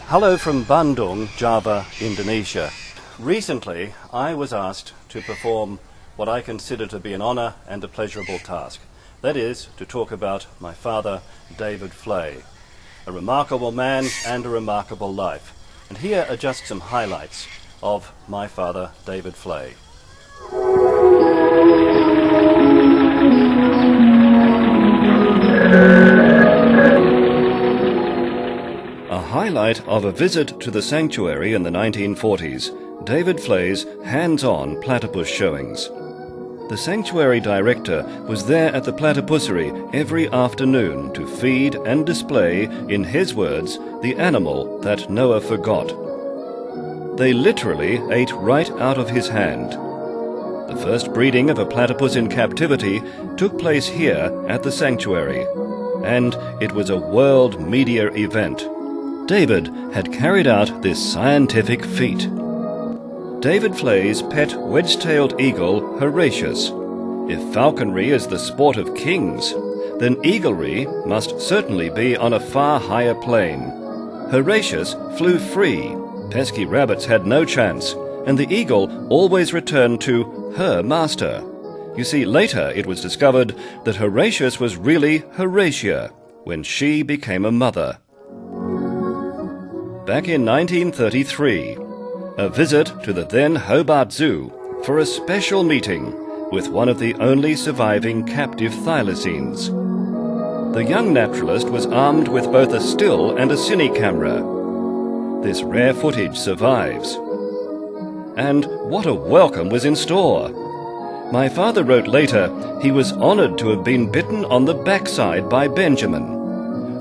Hello from Bandung, Java, Indonesia. Recently, I was asked to perform what I consider to be an honour and a pleasurable task. That is, to talk about my father, David Fleay. A remarkable man and a remarkable life. And here are just some highlights of my father, David Fleay. A highlight of a visit to the sanctuary in the 1940s, David Fleay's hands-on platypus showings. The sanctuary director was there at the platypusery every afternoon to feed and display, in his words, the animal that Noah forgot. They literally ate right out of his hand. The first breeding of a platypus in captivity took place here at the sanctuary, and it was a world media event. David had carried out this scientific feat. David Fleay's pet wedge-tailed eagle, Horatius. If falconry is the sport of kings, then eaglery must certainly be on a far higher plane. Horatius flew free, pesky rabbits had no chance, and the eagle always returned to her master. You see, later it was discovered that Horatius was really Horatia when she became a mother. Back in 1933, a visit to the then Hobart Zoo for a special meeting with one of the only surviving captive thylacines. The young naturalist was armed with both a still and a cine camera. This rare footage survives. And what a welcome was in store! My father wrote later he was honoured to have been bitten on the backside by Benjamin,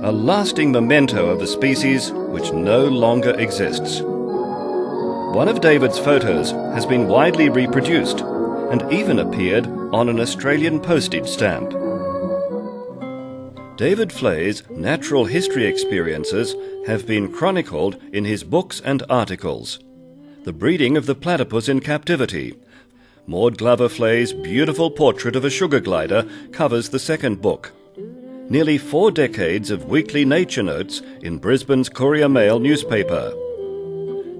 a lasting memento of the species which no longer exists. One of David's photos has been widely reproduced and even appeared on an Australian postage stamp. David Fleay's natural history experiences have been chronicled in his books and articles. The Breeding of the Platypus in Captivity. Maud Glover Fleay's beautiful portrait of a sugar glider covers the second book. Nearly 4 decades of weekly nature notes in Brisbane's Courier Mail newspaper.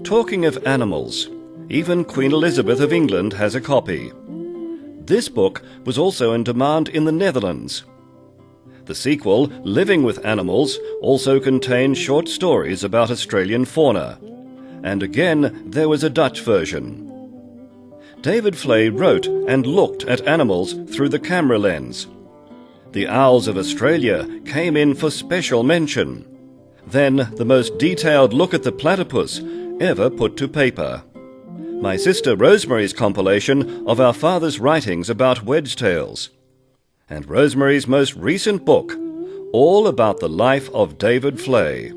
Talking of animals, even Queen Elizabeth of England has a copy. This book was also in demand in the Netherlands. The sequel, Living with Animals, also contained short stories about Australian fauna. And again, there was a Dutch version. David Fleay wrote and looked at animals through the camera lens. The owls of Australia came in for special mention. Then the most detailed look at the platypus ever put to paper. My sister Rosemary's compilation of our father's writings about wedge-tails. And Rosemary's most recent book, all about the life of David Fleay.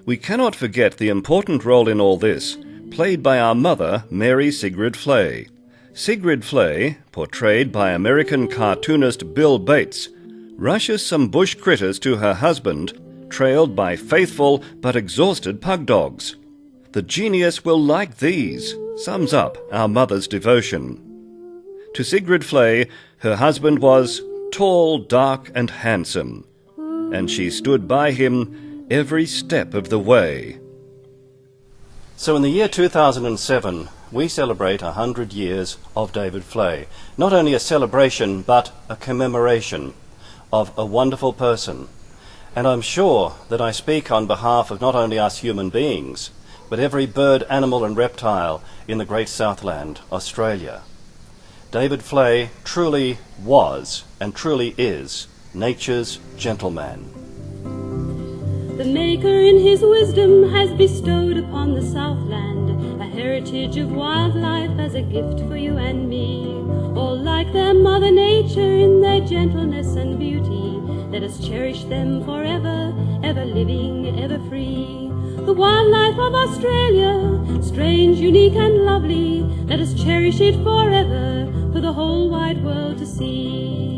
We cannot forget the important role in all this played by our mother, Mary Sigrid Fleay. Sigrid Fleay, portrayed by American cartoonist Bill Bates, rushes some bush critters to her husband, trailed by faithful but exhausted pug dogs. The genius will like these, sums up our mother's devotion. To Sigrid Fleay, her husband was tall, dark, and handsome, and she stood by him every step of the way. So in the year 2007, we celebrate 100 years of David Fleay. Not only a celebration, but a commemoration of a wonderful person. And I'm sure that I speak on behalf of not only us human beings, but every bird, animal and reptile in the great Southland, Australia. David Fleay truly was and truly is nature's gentleman. The Maker in his wisdom has bestowed upon the Southland a heritage of wildlife as a gift for you and me. All like their Mother Nature in their gentleness and beauty, let us cherish them forever, ever living, ever free. The wildlife of Australia, strange, unique and lovely, let us cherish it forever for the whole wide world to see.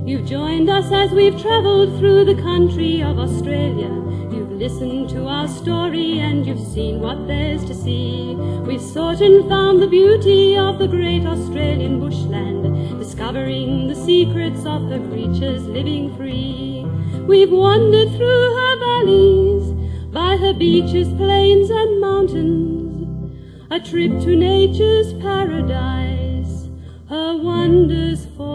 You've joined us as we've travelled through the country of Australia. You've listened to our story and you've seen what there's to see. We've sought and found the beauty of the great Australian bushland, discovering the secrets of the creatures living free. We've wandered through her valleys, by her beaches, plains and mountains, a trip to nature's paradise, her wonders for